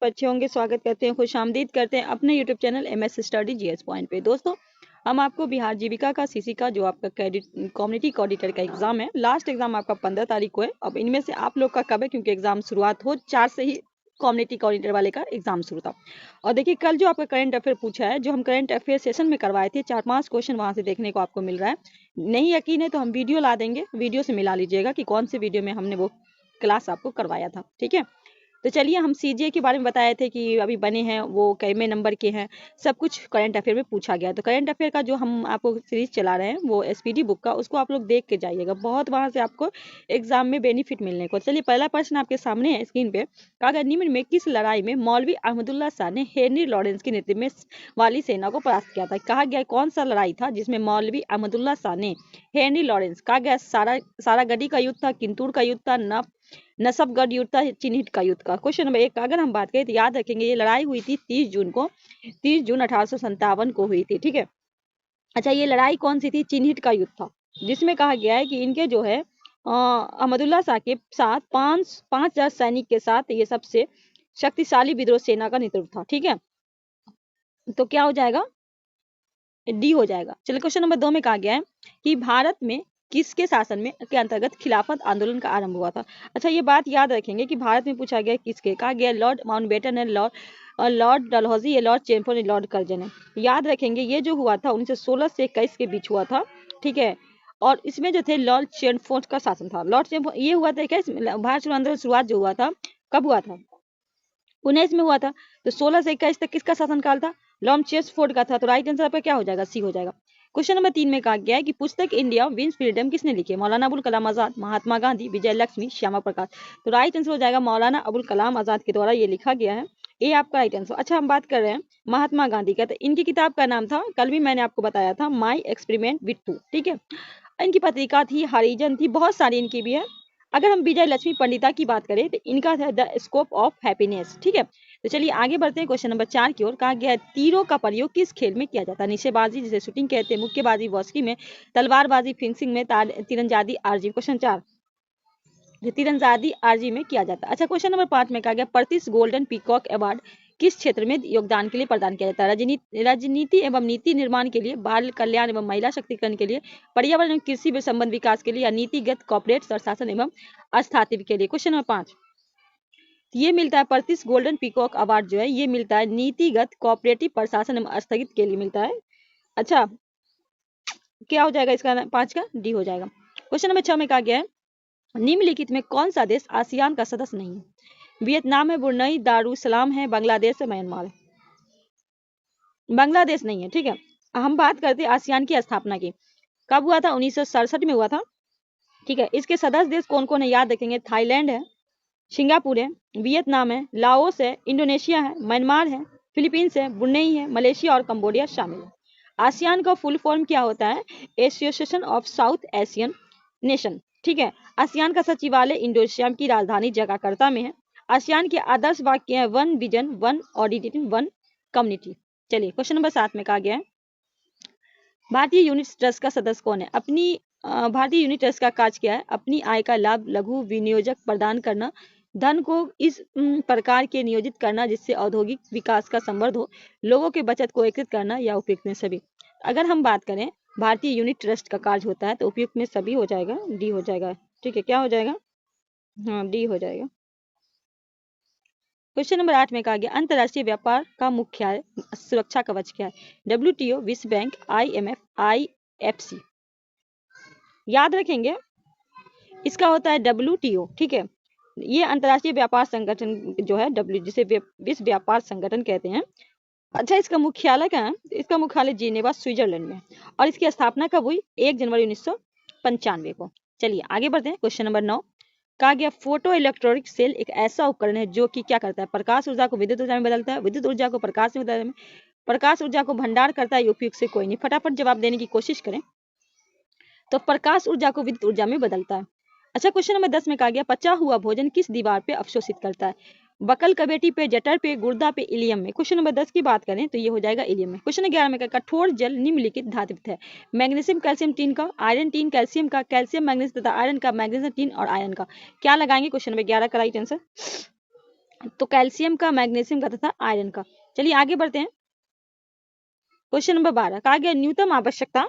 आप अच्छे होंगे। स्वागत करते हैं, खुशामदीद करते हैं अपने YouTube channel MS study GS point पे। दोस्तों, हम आपको बिहार जीविका का CC का जो आपका कम्युनिटी कोऑर्डिनेटर का एग्जाम है, लास्ट एग्जाम आपका 15 तारीख को है। अब इनमें से आप लोग का कब है, क्योंकि एग्जाम शुरुआत हो 4 से ही कम्युनिटी कोऑर्डिनेटर वाले का एग्जाम शुरू था। और देखिए, कल जो आपका करंट अफेयर पूछा है, जो हम करंट अफेयर सेशन में करवाए थे, 4-5 क्वेश्चन वहां से देखने को आपको मिल रहा है। नहीं यकीन है तो हम वीडियो ला देंगे, वीडियो से मिला लीजिएगा कि कौन से वीडियो में हमने वो क्लास आपको करवाया था। ठीक है, तो चलिए, हम CGA के बारे में बताए थे कि अभी बने हैं, वो कितने नंबर के हैं, सब कुछ करंट अफेयर में पूछा गया। तो करंट अफेयर का जो हम आपको सीरीज चला रहे हैं, वो SPD बुक का, उसको आप लोग देख के जाइएगा, बहुत वहां से आपको एग्जाम में बेनिफिट मिलने को। चलिए, पहला प्रश्न आपके सामने है स्क्रीन पे। कहा गया, निम्न में किस लड़ाई में मौलवी अहमदुल्ला शाह ने हेनरी लॉरेंस के नेतृत्व में वाली सेना को परास्त किया था? कहा गया कौन सा लड़ाई था जिसमें मौलवी अहमदुल्ला शाह ने हेनरी लॉरेंस, कहा गया सारागढ़ी का युद्ध था, किंतूर का युद्ध था, नसबगढ़ युद्ध था, चिन्हित का युद्ध का। क्वेश्चन नंबर 1 का अगर हम बात करें तो याद रखेंगे, ये लड़ाई हुई थी 30 जून को, 30 जून 1857 को हुई थी। ठीक है, अच्छा, ये लड़ाई कौन सी थी? चिन्हित का युद्ध था, जिसमें कहा गया है कि इनके जो है अहमदुल्ला शाह के साथ 5,000 सैनिक के साथ ये सबसे शक्तिशाली विद्रोह सेना का नेतृत्व था। ठीक है, तो क्या हो जाएगा? डी हो जाएगा। चलिए, क्वेश्चन नंबर 2 में कहा गया है कि भारत में किसके शासन में के अंतर्गत खिलाफत आंदोलन का आरंभ हुआ था? अच्छा, ये बात याद रखेंगे कि भारत में पूछा गया किसके, कहा गया लॉर्ड माउंटबेटन है, लॉर्ड डलहौजी है, लॉर्ड चैम्पियन है, लॉर्ड कर्जन है। याद रखेंगे, ये जो हुआ था 1916 से 21 के बीच हुआ था। ठीक है, और इसमें जो थे लॉर्ड चैम्पियन का शासन था। लॉर्ड चैम्पियन ये हुआ था क्या, भारत आंदोलन शुरुआत जो हुआ था, कब हुआ था? 19 में हुआ था। तो 16 से 21 तक किसका शासनकाल था? लॉर्ड चेम्सफोर्ड का था। तो राइट आंसर आपका क्या हो जाएगा? सी हो जाएगा। क्वेश्चन नंबर 3 में कहा गया है कि पुस्तक इंडिया विंस फ्रीडम किसने लिखी है? मौलाना अबुल कलाम आजाद, महात्मा गांधी, विजय लक्ष्मी, श्यामा प्रकाश। तो राइट आंसर हो जाएगा मौलाना अबुल कलाम आजाद के द्वारा ये लिखा गया है। ये आपका राइट आंसर। अच्छा, हम बात कर रहे हैं महात्मा गांधी का, तो इनकी किताब का नाम था, कल भी मैंने आपको बताया था, माई एक्सपेरिमेंट विथ टू। ठीक है, इनकी पत्रिका थी, हरिजन थी, बहुत सारी इनकी भी है। अगर हम विजय लक्ष्मी पंडिता की बात करें तो इनका था द स्कोप ऑफ हैप्पीनेस। ठीक है, तो चलिए आगे बढ़ते हैं क्वेश्चन नंबर 4 की ओर। कहा गया है तीरों का प्रयोग किस खेल में किया जाता है? निशानेबाजी जिसे शूटिंग कहते हैं, मुक्केबाजी बॉक्सिंग में, तलवारबाजी फिंसिंग में, तीरंदाजी आर्जी। क्वेश्चन 4, तीरंदाजी आर्जी में किया जाता है। अच्छा, क्वेश्चन नंबर 5 में कहा गया प्रतिष्ठ गोल्डन पीकॉक अवार्ड किस क्षेत्र में योगदान के लिए प्रदान किया जाता है? राजनीति एवं नीति निर्माण के लिए, बाल कल्याण एवं महिला शक्तिकरण के लिए, पर्यावरण एवं कृषि में संबंध विकास के लिए, या नीतिगत कॉर्पोरेट प्रशासन एवं स्थापित के लिए। क्वेश्चन नंबर 5, ये मिलता है प्रतिष्ठ गोल्डन पीकॉक अवार्ड जो है, ये मिलता है नीतिगत कॉपरेटिव प्रशासन एवं स्थगित के लिए मिलता है। अच्छा, क्या हो जाएगा इसका? 5 का डी हो जाएगा। क्वेश्चन नंबर 6 में कहा गया है निम्नलिखित में कौन सा देश आसियान का सदस्य नहीं है? वियतनाम है, ब्रुनई, दारुसलाम है, बांग्लादेश है, म्यांमार है। बांग्लादेश नहीं है। ठीक है, हम बात करते हैं आसियान की स्थापना की, कब हुआ था? 1967 में हुआ था। ठीक है, इसके सदस्य देश कौन कौन है याद रखेंगे, थाईलैंड है, सिंगापुर है, वियतनाम है, लाओस है, इंडोनेशिया है, म्यांमार है, फिलीपींस है, ब्रुनई है, मलेशिया और कंबोडिया शामिल है। आसियान का फुल फॉर्म क्या होता है? Association of south Asian nation. ठीक है, आसियान का सचिवालय इंडोनेशिया की राजधानी जकार्ता में है। आसियान के आदर्श वाक्य है one vision, one audit, one community. चलिए, क्वेश्चन नंबर 7 में कहा गया है भारतीय यूनिट ट्रस्ट का सदस्य कौन है? भारतीय यूनिट ट्रस्ट का कार्य क्या है? अपनी आय का लाभ लघु विनियोजक प्रदान करना, धन को इस प्रकार के नियोजित करना जिससे औद्योगिक विकास का संवर्धन हो, लोगों के बचत को एकत्रित करना, या उपयुक्त में सभी। अगर हम बात करें भारतीय यूनिट ट्रस्ट का कार्य होता है तो उपयुक्त में सभी हो जाएगा, डी हो जाएगा। ठीक है, क्या हो जाएगा? हाँ, डी हो जाएगा। क्वेश्चन नंबर 8 में कहा गया अंतरराष्ट्रीय व्यापार का मुख्यालय सुरक्षा कवच क्या है? WTO, विश्व बैंक, IMF, IFC। याद रखेंगे, इसका होता है WTO। ठीक है, ये अंतरराष्ट्रीय व्यापार संगठन जो है, जिसे विश्व व्यापार संगठन कहते हैं। अच्छा, इसका मुख्यालय कहाँ है? इसका मुख्यालय जिनेवा, स्विट्जरलैंड में, और इसकी स्थापना कब हुई? 1 जनवरी 1995 को। चलिए आगे बढ़ते हैं। क्वेश्चन नंबर 9 कहा गया फोटो इलेक्ट्रॉनिक सेल एक ऐसा उपकरण है जो कि क्या करता है? प्रकाश ऊर्जा को विद्युत ऊर्जा में बदलता है, विद्युत ऊर्जा को प्रकाश में बदलता है, प्रकाश ऊर्जा को भंडार करता है, उपयुक्त से कोई नहीं। फटाफट जवाब देने की कोशिश करें तो प्रकाश ऊर्जा को विद्युत ऊर्जा में बदलता है। अच्छा, क्वेश्चन नंबर 10 में कहा गया पचा हुआ भोजन किस दीवार पे अवशोषित करता है? बकल कवेटी पे, जठर पे, गुर्दा पे, इलियम में। क्वेश्चन नंबर 10 की बात करें तो ये हो जाएगा इलियम में। क्वेश्चन 11 में कहा कठोर जल निम्नलिखित धातु है? मैग्नीशियम, कैल्शियम, टीन का, आयरन, टीन, कैल्शियम का, कैल्शियम, मैग्नीशियम तथा आयरन का, मैग्नीशियम, टीन और आयरन का। क्या लगाएंगे? क्वेश्चन नंबर 11 का राइट आंसर तो कैल्शियम का, मैग्नीशियम का तथा आयरन का। चलिए आगे बढ़ते हैं। क्वेश्चन नंबर 12 कहा गया न्यूनतम आवश्यकता,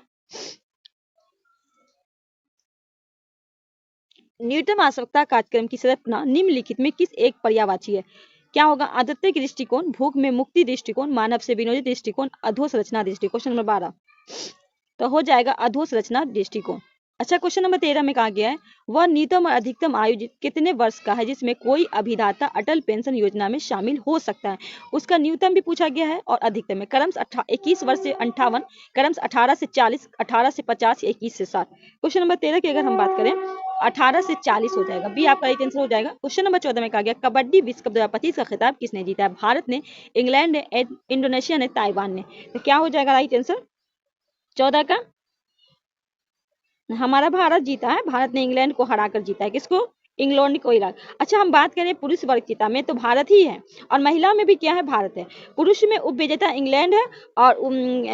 न्यूनतम आवश्यकता कार्यक्रम की संरचना निम्नलिखित में किस एक पर्यायवाची है? क्या होगा? आदत्तिक दृष्टिकोण, भूख में मुक्ति दृष्टिकोण, मानव से विनोदी दृष्टिकोण, अधोसंरचना दृष्टिकोण। क्वेश्चन नंबर 12 तो हो जाएगा अधोसंरचना दृष्टिकोण। अच्छा, क्वेश्चन नंबर 13 में कहा गया है वह न्यूनतम और अधिकतम आयु कितने वर्ष का है जिसमें कोई अभिदाता अटल पेंशन योजना में शामिल हो सकता है? उसका न्यूनतम भी पूछा गया है और अधिकतम है। क्रमश 21 वर्ष से 58, क्रमश 18 से 40, 18 से 50, 21 से 60। क्वेश्चन नंबर 13 की अगर हम बात करें 18 से 40 हो जाएगा, बी आपका राइट आंसर हो जाएगा। क्वेश्चन नंबर 14 में कहा गया कबड्डी विश्व कप 2025 का खिताब किसने जीता है? भारत ने, इंग्लैंड ने, इंडोनेशिया ने, ताइवान ने। तो क्या हो जाएगा राइट आंसर 14 का? हमारा भारत जीता है, भारत ने इंग्लैंड को हराकर जीता है। किसको? इंग्लैंड को हरा। अच्छा, हम बात करें पुरुष वर्ग जीता में तो भारत ही है, और महिला में भी क्या है? भारत है। पुरुष में उपविजेता इंग्लैंड है और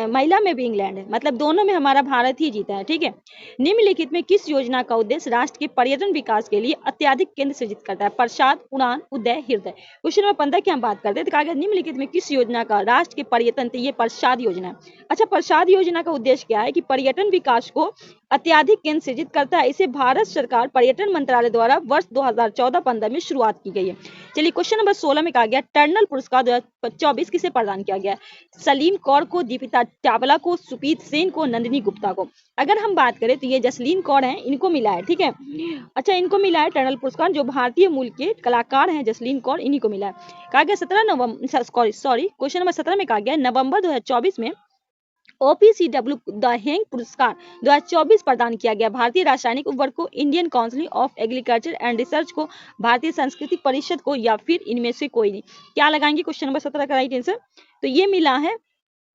महिला में भी इंग्लैंड है, मतलब दोनों में हमारा भारत ही जीता है। ठीक है। निम्नलिखित में किस योजना का उद्देश्य राष्ट्र के पर्यटन विकास के लिए अत्यधिक केंद्र सृजित करता है? प्रसाद, उड़ान, उदय, हृदय। क्वेश्चन नंबर 15 की हम बात करते हैं तो कहा गया निम्नलिखित में किस योजना का राष्ट्र के पर्यटन, तो ये प्रसाद योजना है। अच्छा, प्रसाद योजना का उद्देश्य क्या है? कि पर्यटन विकास को अत्यधिक केंद्र सृजित करता है। इसे भारत सरकार पर्यटन मंत्रालय द्वारा वर्ष 2014-15 में शुरुआत की गई है। चलिए क्वेश्चन नंबर 16 में कहा गया टर्नल पुरस्कार 2024 किसे प्रदान किया गया? सलीम कौर को, दीपिका चावला को, सुपीत सेन को, नंदिनी गुप्ता को। अगर हम बात करें तो ये जसलीन कौर है, इनको मिला है। ठीक है। अच्छा, इनको मिला है टर्नल पुरस्कार, जो भारतीय मूल के कलाकार हैं जसलीन कौर, इन्हीं को मिला है। कहा गया 17 नवंबर, सॉरी क्वेश्चन नंबर 17 में कहा गया नवंबर 2024 में OPCW द हेंग पुरस्कार 2024 प्रदान किया गया। भारतीय रासायनिक उर्वरक को, Indian council of agriculture and research को, भारतीय सांस्कृतिक परिषद को, या फिर इनमें से कोई नहीं। क्या लगाएंगे क्वेश्चन नंबर 17 का राइट आंसर? तो ये मिला है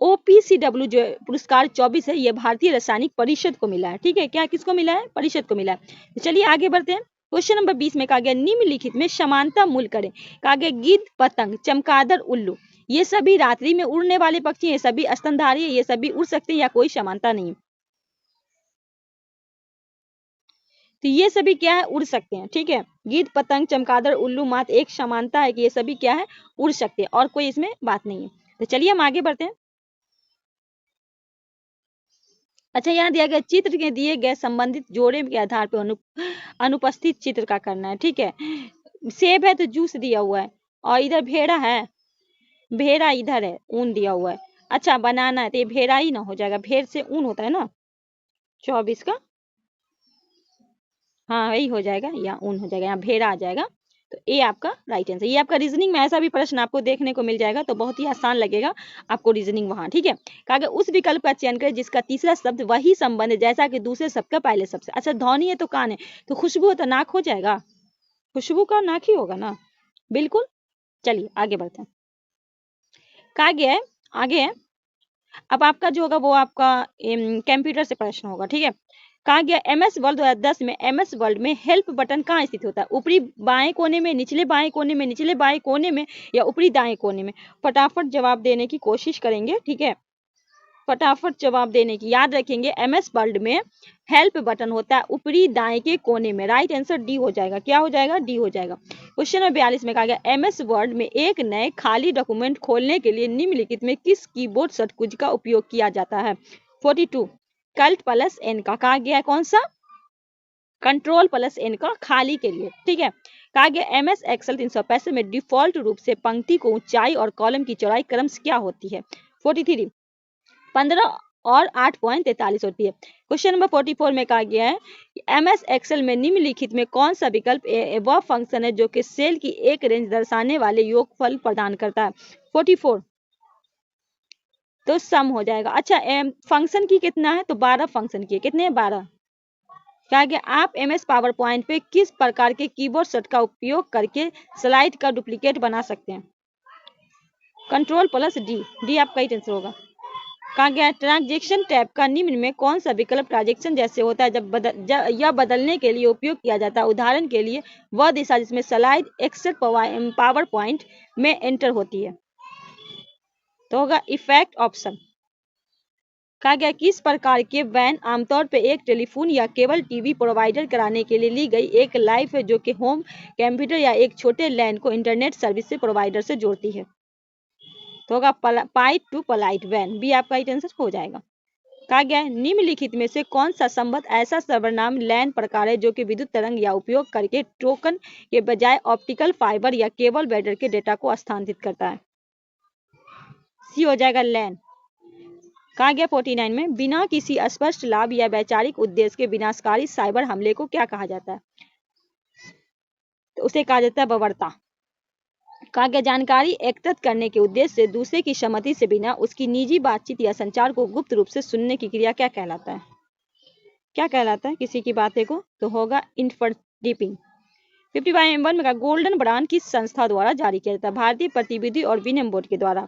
OPCW जो पुरस्कार 24 है, ये भारतीय रासायनिक परिषद को मिला है। ठीक है। क्या किसको मिला है? परिषद को मिला है। तो चलिए आगे बढ़ते हैं। क्वेश्चन नंबर 20 में कहा गया निम्नलिखित में समानता मूल करें। कहा गया गिद्ध, पतंग, चमगादड़, उल्लू, ये सभी रात्रि में उड़ने वाले पक्षी, ये सभी स्तनधारी है, ये सभी उड़ सकते हैं, या कोई समानता नहीं। तो ये सभी क्या है? उड़ सकते हैं। ठीक है। गिद्ध, पतंग, चमगादड़, उल्लू, मात्र एक समानता है कि ये सभी क्या है? उड़ सकते हैं, और कोई इसमें बात नहीं है। तो चलिए हम आगे बढ़ते हैं। अच्छा, यहाँ दिया गया चित्र के दिए गए संबंधित जोड़े के आधार पर अनुपस्थित चित्र का करना है। ठीक है। सेब है तो जूस दिया हुआ है, और इधर भेड़ा है, भेड़ा इधर है, ऊन दिया हुआ है। अच्छा, बनाना है तो ये भेड़ा ही ना हो जाएगा, भेड़ से ऊन होता है ना। 24 का हाँ यही हो जाएगा, या ऊन हो जाएगा, यहाँ भेड़ा आ जाएगा। तो ये आपका राइट आंसर। ये आपका रीजनिंग में ऐसा भी प्रश्न आपको देखने को मिल जाएगा, तो बहुत ही आसान लगेगा आपको रीजनिंग वहाँ। ठीक है। कहा गया उस विकल्प का चयन करें जिसका तीसरा शब्द वही संबंध है जैसा कि दूसरे शब्द का पहले शब्द से। अच्छा, ध्वनि है तो कान है, तो खुशबू है तो नाक हो जाएगा, खुशबू का नाक ही होगा ना, बिल्कुल। चलिए आगे बढ़ते हैं। कहा गया है आगे है, अब आपका जो होगा वो आपका कंप्यूटर से प्रश्न होगा। ठीक है। कहा गया MS वर्ल्ड 2010 में MS वर्ल्ड में हेल्प बटन कहाँ स्थित होता है? ऊपरी बाएं कोने में, निचले बाएं कोने में, निचले बाएं कोने में, या ऊपरी दाएं कोने में? फटाफट जवाब देने की कोशिश करेंगे। ठीक है। फटाफट जवाब देने की, याद रखेंगे MS वर्ल्ड में हेल्प बटन होता है ऊपरी दाएं के कोने में। राइट आंसर डी हो जाएगा। क्या हो जाएगा? डी हो जाएगा। क्वेश्चन नंबर 42 में कहा गया MS वर्ल्ड में एक नए खाली डॉक्यूमेंट खोलने के लिए निम्नलिखित में किस कीबोर्ड शॉर्टकट का उपयोग किया जाता है? 42 Ctrl+N का। कहा गया है कौन सा? Ctrl+N का खाली के लिए। ठीक है। कहा गया MS Excel 365 में डिफॉल्ट रूप से पंक्ति को ऊंचाई और कॉलम की चौड़ाई क्रमश क्या होती है? 43 15 और 8.43 होती है। क्वेश्चन नंबर 44 में कहा गया है MS एक्सेल में निम्नलिखित में कौन सा विकल्प वह फंक्शन है जो कि सेल की एक रेंज दर्शाने वाले योगफल प्रदान करता है? 44 तो सम हो जाएगा। अच्छा, फंक्शन की कितना है? तो 12 फंक्शन की। कितने हैं? 12। कहा गया आप MS पावर पॉइंट पे किस प्रकार के कीबोर्ड शॉर्टकट का उपयोग करके स्लाइड का डुप्लीकेट बना सकते हैं? Ctrl+D, डी आपका ही आंसर होगा। कहा गया ट्रांजेक्शन टैब का निम्न में कौन सा विकल्प ट्रांजेक्शन जैसे होता है जब बदलने के लिए उपयोग किया जाता है? उदाहरण के लिए वह दिशा जिसमें स्लाइड एक्सेल पावर पॉइंट में एंटर होती है। तो होगा इफेक्ट ऑप्शन। कहा गया किस प्रकार के वैन आमतौर पर एक टेलीफोन या केबल टीवी प्रोवाइडर कराने के लिए ली गई एक लाइफ है जो कि होम कंप्यूटर या एक छोटे लैन को इंटरनेट सर्विस से प्रोवाइडर से जोड़ती है। तो होगा पाइप टू पलाइट वैन, बी आपका राइट आंसर हो जाएगा। कहा गया है निम्नलिखित में से कौन सा संबंध ऐसा सर्वनाम लैन प्रकार है जो कि विद्युत तरंग या उपयोग करके टोकन के बजाय ऑप्टिकल फाइबर या केबल बैडर के डेटा को स्थानांतरित करता है। सी हो जाएगा लैन। कहा गया 49 में बिना किसी स्पष्ट लाभ या वैचारिक उद्देश्य के विनाशकारी साइबर हमले को क्या कहा जाता है? तो उसे कहा जाता है बर्बरता। कहा गया जानकारी एकत्रित करने के उद्देश्य से दूसरे की सहमति से बिना उसकी निजी बातचीत या संचार को गुप्त रूप से सुनने की क्रिया क्या कहलाता है? क्या कहलाता है किसी की बातें को? तो होगा इनफरडीपिंग। 55 में कहा गोल्डन ब्रांड किस संस्था द्वारा जारी किया जाता है? भारतीय प्रतिनिधि और विनिमय बोर्ड के द्वारा?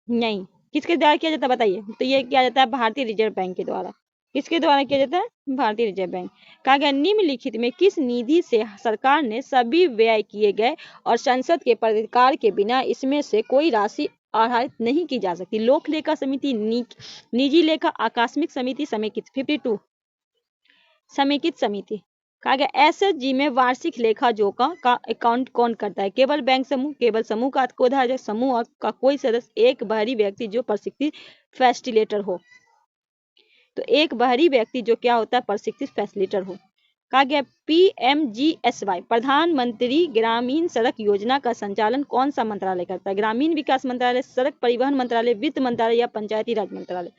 नहीं, किसके द्वारा किया जाता है बताइए? तो ये किया जाता है भारतीय रिजर्व बैंक के द्वारा। किसके द्वारा किया जाता है? भारतीय रिजर्व बैंक। कहा गया निम्नलिखित में किस निधि से सरकार ने सभी व्यय किए गए और संसद के प्राधिकार के बिना इसमें से कोई राशि आहरित नहीं की जा सकती? लोक लेखा समिति, निजी लेखा, आकस्मिक समिति, समेकित। 52 समेकित समिति। कहा गया एसएचजी में वार्षिक लेखा जोखा का अकाउंट कौन करता है? केवल बैंक समूह, केवल समूह का कोषाध्यक्ष, समूह का कोई सदस्य, एक बाहरी व्यक्ति जो प्रशिक्षित फैसिलिटेटर हो। तो एक बाहरी व्यक्ति जो क्या होता है? प्रशिक्षित फैसिलिटेटर हो। कहा गया पीएमजीएसवाई प्रधानमंत्री ग्रामीण सड़क योजना का संचालन कौन सा मंत्रालय करता है? ग्रामीण विकास मंत्रालय, सड़क परिवहन मंत्रालय, वित्त मंत्रालय या पंचायती राज मंत्रालय?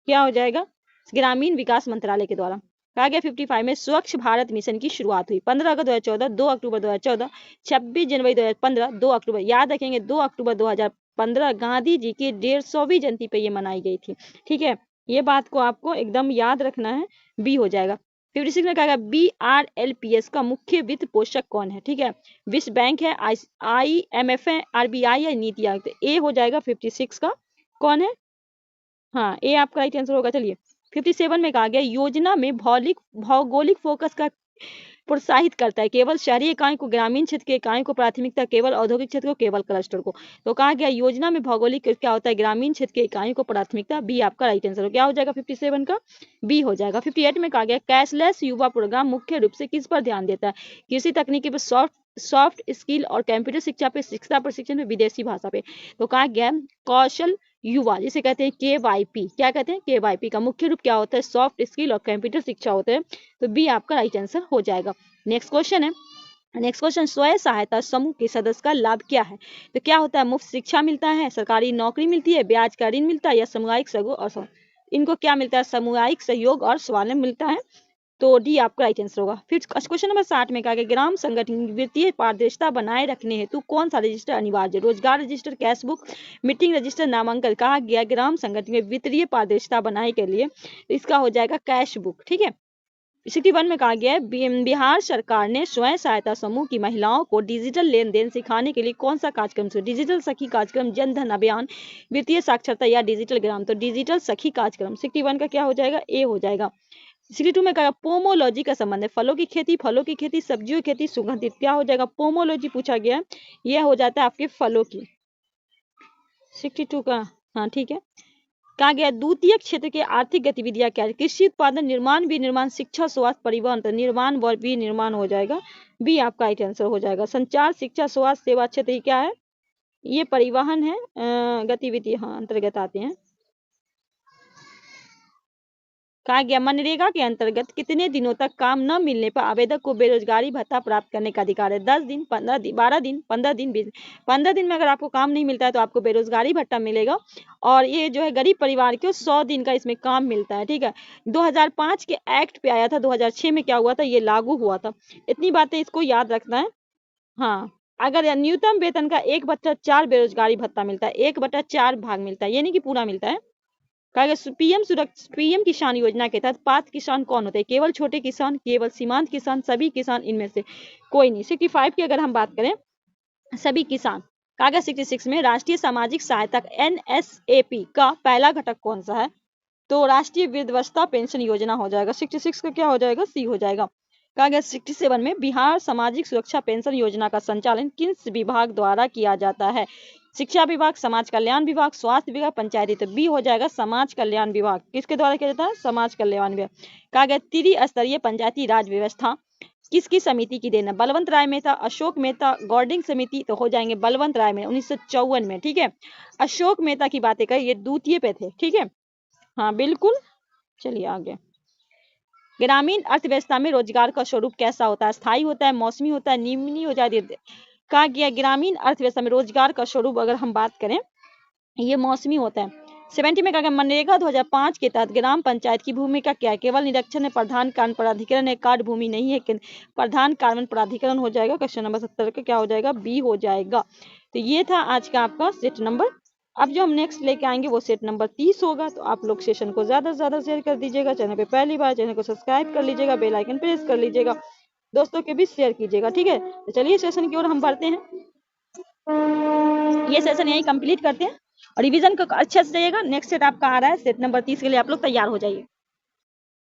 क्या हो जाएगा? ग्रामीण विकास मंत्रालय के द्वारा। कहा गया 55 में स्वच्छ भारत मिशन की शुरुआत हुई 15 अगस्त 2014, 2 अक्टूबर 2014, 26 जनवरी 2015, 2 अक्टूबर। याद रखेंगे 2 अक्टूबर 2015 गांधी जी की 150वीं जयंती पे ये मनाई गई थी। ठीक है, ये बात को आपको एकदम याद रखना है। बी हो जाएगा। 56 में कहा BRLPS का मुख्य वित्त पोषक कौन है? ठीक है, विश्व बैंक है, IMF है, RBI है, नीति आयोग। तो ए हो जाएगा 56 का। कौन है? हाँ, ए आपका राइट आंसर होगा। चलिए 57 में कहा गया योजना में भौगोलिक फोकस का प्रोत्साहित करता है, केवल शहरी इकाई को, ग्रामीण क्षेत्र के इकाई को प्राथमिकता, केवल औद्योगिक क्षेत्र को, केवल क्लस्टर को। तो कहा गया योजना में भौगोलिक क्या होता है? ग्रामीण क्षेत्र के इकाई को प्राथमिकता। बी आपका राइट आंसर हो। क्या हो जाएगा 57 का? बी हो जाएगा। 58 में कहा गया कैशलेस युवा प्रोग्राम मुख्य रूप से किस पर ध्यान देता है? कृषि तकनीकी पर, सॉफ्ट स्किल और कंप्यूटर शिक्षा पे, शिक्षा प्रशिक्षण पे, विदेशी भाषा पे। तो कहा गया कौशल युवा जिसे कहते हैं KYP। क्या कहते हैं? KYP का मुख्य रूप क्या होता है? सॉफ्ट स्किल और कंप्यूटर शिक्षा होते हैं। तो बी आपका राइट आंसर हो जाएगा। नेक्स्ट क्वेश्चन है, नेक्स्ट क्वेश्चन स्वयं सहायता समूह के सदस्य का लाभ क्या है? तो क्या होता है? मुफ्त शिक्षा मिलता है, सरकारी नौकरी मिलती है, ब्याज का ऋण मिलता है या सामुदायिक सहयोग और इनको क्या मिलता है? सामुदायिक सहयोग और स्वावलंबन मिलता है। तो डी आपका राइट आंसर होगा। फिर क्वेश्चन नंबर 60 में कहा गया ग्राम संगठन की वित्तीय पारदर्शिता बनाए रखने हेतु कौन सा रजिस्टर अनिवार्य है? रोजगार register, cash book, meeting register, नामांकन। कहा गया ग्राम संगठन में वित्तीय पारदर्शिता बनाए के लिए इसका हो जाएगा कैश बुक। ठीक है, 61 में कहा गया है बिहार सरकार ने स्वयं सहायता समूह की महिलाओं को डिजिटल लेन देन सिखाने के लिए कौन सा कार्यक्रम शुरू? डिजिटल सखी कार्यक्रम, जन धन अभियान, वित्तीय साक्षरता या डिजिटल ग्राम। तो डिजिटल सखी कार्यक्रम। 61 का क्या हो जाएगा? ए हो जाएगा। 62 में कहा पोमोलॉजी का संबंध है फलों की खेती, सब्जियों की खेती, सुगंधित। क्या हो जाएगा? पोमोलॉजी पूछा गया है, यह हो जाता है आपके फलों की। 62 का हाँ ठीक है। कहा गया द्वितीय क्षेत्र के आर्थिक गतिविधियां क्या है? कृषि उत्पादन, निर्माण, विनिर्माण, शिक्षा, स्वास्थ्य, परिवहन। तो निर्माण व विनिर्माण हो जाएगा। बी आपका राइट आंसर हो जाएगा। संचार, शिक्षा, स्वास्थ्य, सेवा क्षेत्र ये क्या है? ये परिवहन है, गतिविधि हाँ अंतर्गत आते हैं। कहा गया मनरेगा के अंतर्गत कितने दिनों तक काम न मिलने पर आवेदक को बेरोजगारी भत्ता प्राप्त करने का अधिकार है? 10 दिन, 15 दिन, 12 दिन, 15 दिन, 20। 15 दिन में अगर आपको काम नहीं मिलता है तो आपको बेरोजगारी भत्ता मिलेगा। और ये जो है गरीब परिवार को 100 दिन का इसमें काम मिलता है। ठीक है, 2005 के एक्ट पे आया था, 2006 में क्या हुआ था? ये लागू हुआ था। इतनी बातें इसको याद रखना है। हाँ, अगर न्यूनतम वेतन का 1/4 बेरोजगारी भत्ता मिलता है, 1/4 भाग मिलता है, ये नहीं कि पूरा मिलता है। कहा पीएम किसान योजना के तहत पात्र किसान कौन होते हैं? केवल छोटे किसान, केवल सीमांत किसान, सभी किसान, इनमें से कोई नहीं। 65 की अगर हम बात करें, सभी किसान। कहा गया 66 में राष्ट्रीय सामाजिक सहायता NSAP का पहला घटक कौन सा है? तो राष्ट्रीय वृद्धावस्था पेंशन योजना हो जाएगा। 66 का क्या हो जाएगा? सी हो जाएगा। कहा गया 67 में बिहार सामाजिक सुरक्षा पेंशन योजना का संचालन किस विभाग द्वारा किया जाता है? शिक्षा विभाग, समाज कल्याण विभाग, स्वास्थ्य विभाग, पंचायती। तो बी हो जाएगा समाज कल्याण विभाग। किसके द्वारा किया जाता है? समाज कल्याण विभाग। कहा गया त्रिस्तरीय पंचायती राज व्यवस्था किसकी समिति की देन है? बलवंत राय मेहता, अशोक मेहता, गॉर्डिंग समिति। तो हो जाएंगे बलवंत राय में 1954 में। ठीक है, अशोक मेहता की बातें करें, ये द्वितीय पे थे। ठीक है, हाँ बिल्कुल। चलिए आगे। ग्रामीण अर्थव्यवस्था में रोजगार का स्वरूप कैसा होता है? स्थायी होता है, मौसमी होता है, निम्नी हो जाती है। कहा गया ग्रामीण अर्थव्यवस्था में रोजगार का स्वरूप अगर हम बात करें, ये मौसमी होता है। 70 में कहा गया मनरेगा 2005 के तहत ग्राम पंचायत की भूमिका क्या है? केवल निरीक्षण है, प्रधान कार्य प्राधिकरण है, कार्ड भूमि नहीं है, प्रधान कार्य प्राधिकरण हो जाएगा। क्वेश्चन नंबर 70 का क्या हो जाएगा? बी हो जाएगा। तो ये था आज का आपका सेट नंबर। अब जो हम नेक्स्ट लेके आएंगे वो सेट नंबर 30 होगा। तो आप लोग सेशन को ज्यादा से ज्यादा शेयर कर दीजिएगा। चैनल पे पहली बार, चैनल को सब्सक्राइब कर लीजिएगा, बेल आइकन प्रेस कर लीजिएगा, दोस्तों के बीच शेयर कीजिएगा। ठीक है, तो चलिए सेशन की ओर हम बढ़ते हैं। ये सेशन यही कंप्लीट करते हैं और रिवीजन को अच्छे से जाइएगा। नेक्स्ट सेट आपका आ रहा है, सेट नंबर 30 के लिए आप लोग तैयार हो जाइए।